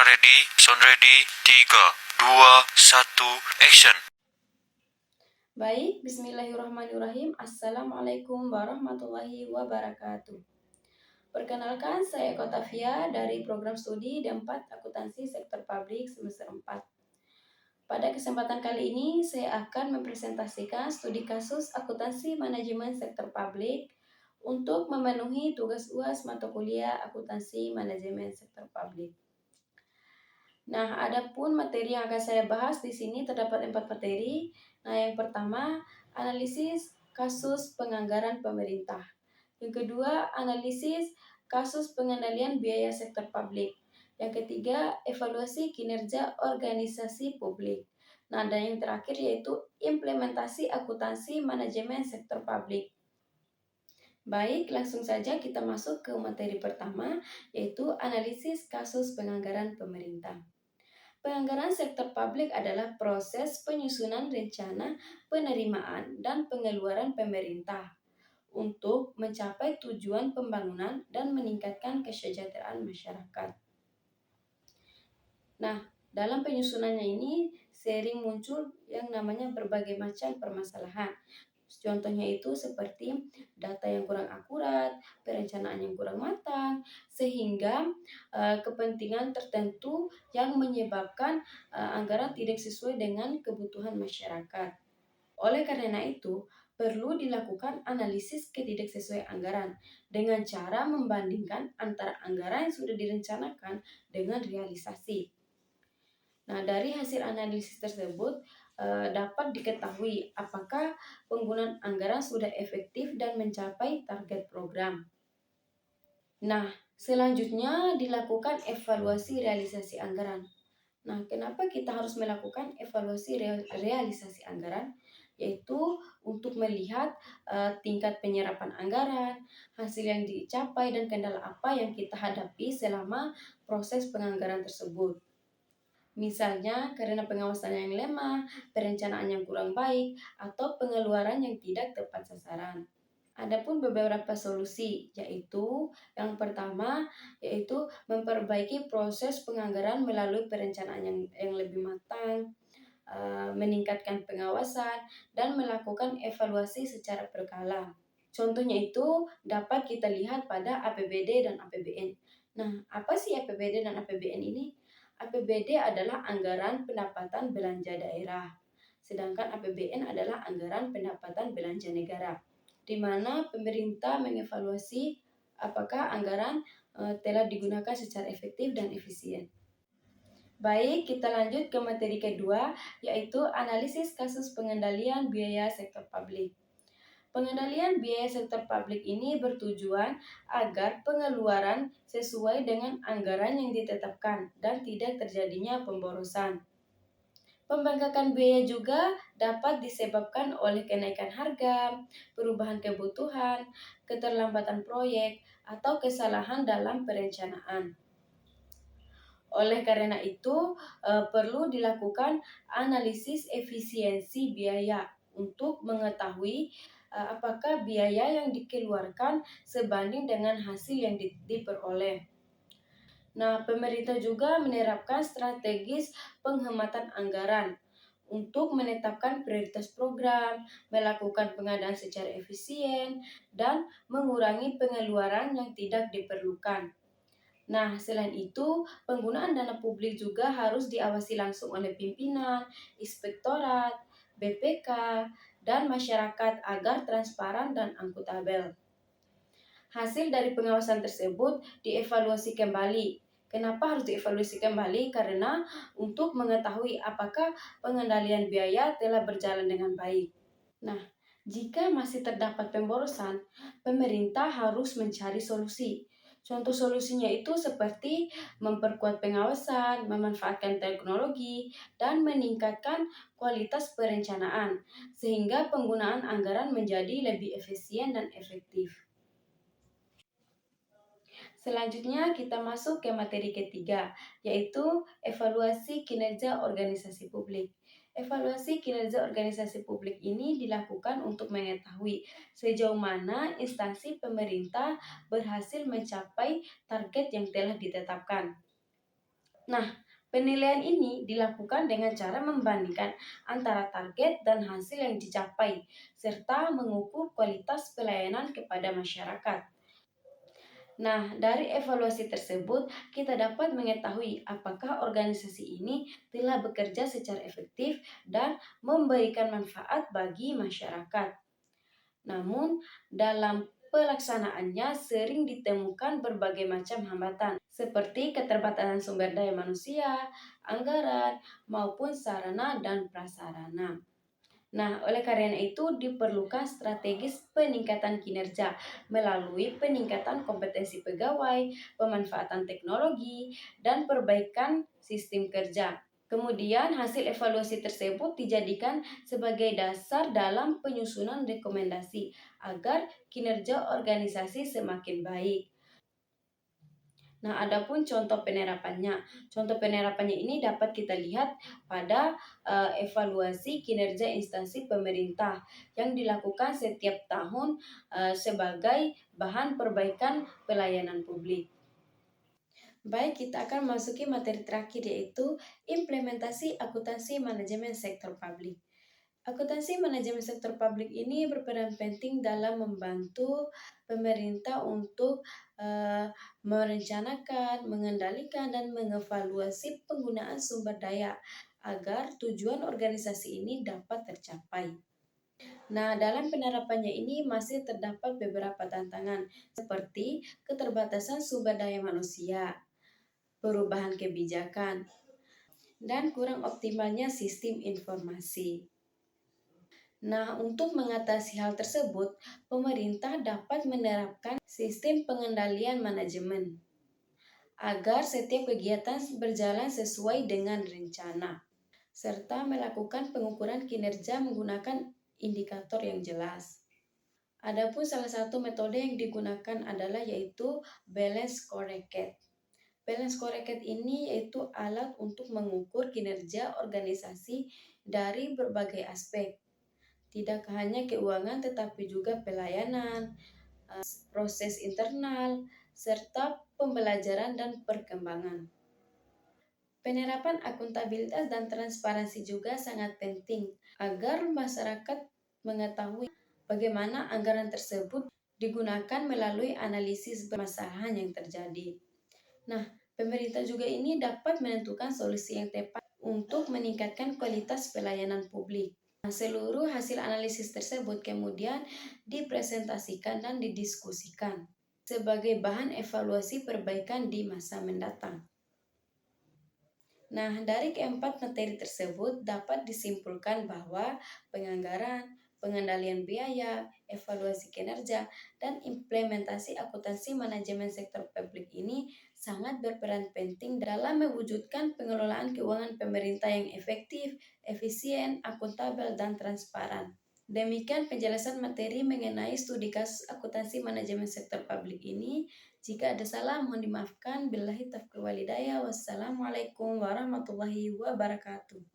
ready, sound ready, 3, 2, 1, action. Baik, bismillahirrahmanirrahim. Assalamualaikum warahmatullahi wabarakatuh. Perkenalkan, saya Eko Tafia dari program studi D4 Akuntansi Sektor Publik semester 4. Pada kesempatan kali ini, saya akan mempresentasikan studi kasus akuntansi manajemen sektor publik untuk memenuhi tugas UAS mata kuliah akuntansi manajemen sektor publik. Nah, adapun materi yang akan saya bahas di sini terdapat 4 materi. Nah, yang pertama, analisis kasus penganggaran pemerintah. Yang kedua, analisis kasus pengendalian biaya sektor publik. Yang ketiga, evaluasi kinerja organisasi publik. Nah, dan yang terakhir yaitu implementasi akuntansi manajemen sektor publik. Baik, langsung saja kita masuk ke materi pertama, yaitu analisis kasus penganggaran pemerintah. Penganggaran sektor publik adalah proses penyusunan rencana penerimaan dan pengeluaran pemerintah untuk mencapai tujuan pembangunan dan meningkatkan kesejahteraan masyarakat. Nah, dalam penyusunannya ini sering muncul yang namanya berbagai macam permasalahan. Contohnya itu seperti data yang kurang akurat, perencanaan yang kurang matang, sehingga kepentingan tertentu yang menyebabkan anggaran tidak sesuai dengan kebutuhan masyarakat. Oleh karena itu, perlu dilakukan analisis ketidaksesuaian anggaran dengan cara membandingkan antara anggaran yang sudah direncanakan dengan realisasi. Nah, dari hasil analisis tersebut dapat diketahui apakah penggunaan anggaran sudah efektif dan mencapai target program. Nah, selanjutnya dilakukan evaluasi realisasi anggaran. Nah, kenapa kita harus melakukan evaluasi realisasi anggaran? Yaitu untuk melihat tingkat penyerapan anggaran, hasil yang dicapai, dan kendala apa yang kita hadapi selama proses penganggaran tersebut. Misalnya karena pengawasan yang lemah, perencanaan yang kurang baik, atau pengeluaran yang tidak tepat sasaran. Adapun beberapa solusi, yaitu yang pertama yaitu memperbaiki proses penganggaran melalui perencanaan yang lebih matang, meningkatkan pengawasan, dan melakukan evaluasi secara berkala. Contohnya itu dapat kita lihat pada APBD dan APBN. Nah, apa sih APBD dan APBN ini? APBD adalah anggaran pendapatan belanja daerah, sedangkan APBN adalah anggaran pendapatan belanja negara, di mana pemerintah mengevaluasi apakah anggaran telah digunakan secara efektif dan efisien. Baik, kita lanjut ke materi kedua, yaitu analisis kasus pengendalian biaya sektor publik. Pengendalian biaya sektor publik ini bertujuan agar pengeluaran sesuai dengan anggaran yang ditetapkan dan tidak terjadinya pemborosan. Pembengkakan biaya juga dapat disebabkan oleh kenaikan harga, perubahan kebutuhan, keterlambatan proyek, atau kesalahan dalam perencanaan. Oleh karena itu, perlu dilakukan analisis efisiensi biaya untuk mengetahui apakah biaya yang dikeluarkan sebanding dengan hasil yang diperoleh. Nah, pemerintah juga menerapkan strategis penghematan anggaran untuk menetapkan prioritas program, melakukan pengadaan secara efisien, dan mengurangi pengeluaran yang tidak diperlukan. Nah, selain itu, penggunaan dana publik juga harus diawasi langsung oleh pimpinan, inspektorat, BPK, dan masyarakat agar transparan dan akuntabel. Hasil dari pengawasan tersebut dievaluasi kembali. Kenapa harus dievaluasi kembali? Karena untuk mengetahui apakah pengendalian biaya telah berjalan dengan baik. Nah, jika masih terdapat pemborosan, pemerintah harus mencari solusi. Contoh solusinya itu seperti memperkuat pengawasan, memanfaatkan teknologi, dan meningkatkan kualitas perencanaan, sehingga penggunaan anggaran menjadi lebih efisien dan efektif. Selanjutnya kita masuk ke materi ketiga, yaitu evaluasi kinerja organisasi publik. Evaluasi kinerja organisasi publik ini dilakukan untuk mengetahui sejauh mana instansi pemerintah berhasil mencapai target yang telah ditetapkan. Nah, penilaian ini dilakukan dengan cara membandingkan antara target dan hasil yang dicapai, serta mengukur kualitas pelayanan kepada masyarakat. Nah, dari evaluasi tersebut, kita dapat mengetahui apakah organisasi ini telah bekerja secara efektif dan memberikan manfaat bagi masyarakat. Namun, dalam pelaksanaannya sering ditemukan berbagai macam hambatan, seperti keterbatasan sumber daya manusia, anggaran, maupun sarana dan prasarana. Nah, oleh karena itu diperlukan strategis peningkatan kinerja melalui peningkatan kompetensi pegawai, pemanfaatan teknologi, dan perbaikan sistem kerja. Kemudian hasil evaluasi tersebut dijadikan sebagai dasar dalam penyusunan rekomendasi agar kinerja organisasi semakin baik. Nah, adapun contoh penerapannya. Contoh penerapannya ini dapat kita lihat pada evaluasi kinerja instansi pemerintah yang dilakukan setiap tahun sebagai bahan perbaikan pelayanan publik. Baik, kita akan masuki materi terakhir yaitu implementasi akuntansi manajemen sektor publik. Akuntansi manajemen sektor publik ini berperan penting dalam membantu pemerintah untuk merencanakan, mengendalikan, dan mengevaluasi penggunaan sumber daya agar tujuan organisasi ini dapat tercapai. Nah, dalam penerapannya ini masih terdapat beberapa tantangan seperti keterbatasan sumber daya manusia, perubahan kebijakan, dan kurang optimalnya sistem informasi. Nah, untuk mengatasi hal tersebut, pemerintah dapat menerapkan sistem pengendalian manajemen agar setiap kegiatan berjalan sesuai dengan rencana, serta melakukan pengukuran kinerja menggunakan indikator yang jelas. Adapun salah satu metode yang digunakan adalah yaitu balance scorecard. Balance scorecard ini yaitu alat untuk mengukur kinerja organisasi dari berbagai aspek, tidak hanya keuangan tetapi juga pelayanan, proses internal, serta pembelajaran dan perkembangan. Penerapan akuntabilitas dan transparansi juga sangat penting agar masyarakat mengetahui bagaimana anggaran tersebut digunakan melalui analisis permasalahan yang terjadi. Nah, pemerintah juga ini dapat menentukan solusi yang tepat untuk meningkatkan kualitas pelayanan publik. Nah, seluruh hasil analisis tersebut kemudian dipresentasikan dan didiskusikan sebagai bahan evaluasi perbaikan di masa mendatang. Nah, dari keempat materi tersebut dapat disimpulkan bahwa penganggaran, pengendalian biaya, evaluasi kinerja, dan implementasi akuntansi manajemen sektor publik ini sangat berperan penting dalam mewujudkan pengelolaan keuangan pemerintah yang efektif, efisien, akuntabel, dan transparan. Demikian penjelasan materi mengenai studi kasus akuntansi manajemen sektor publik ini. Jika ada salah, mohon dimaafkan. Billahi taufiq wal hidayah. Wassalamualaikum warahmatullahi wabarakatuh.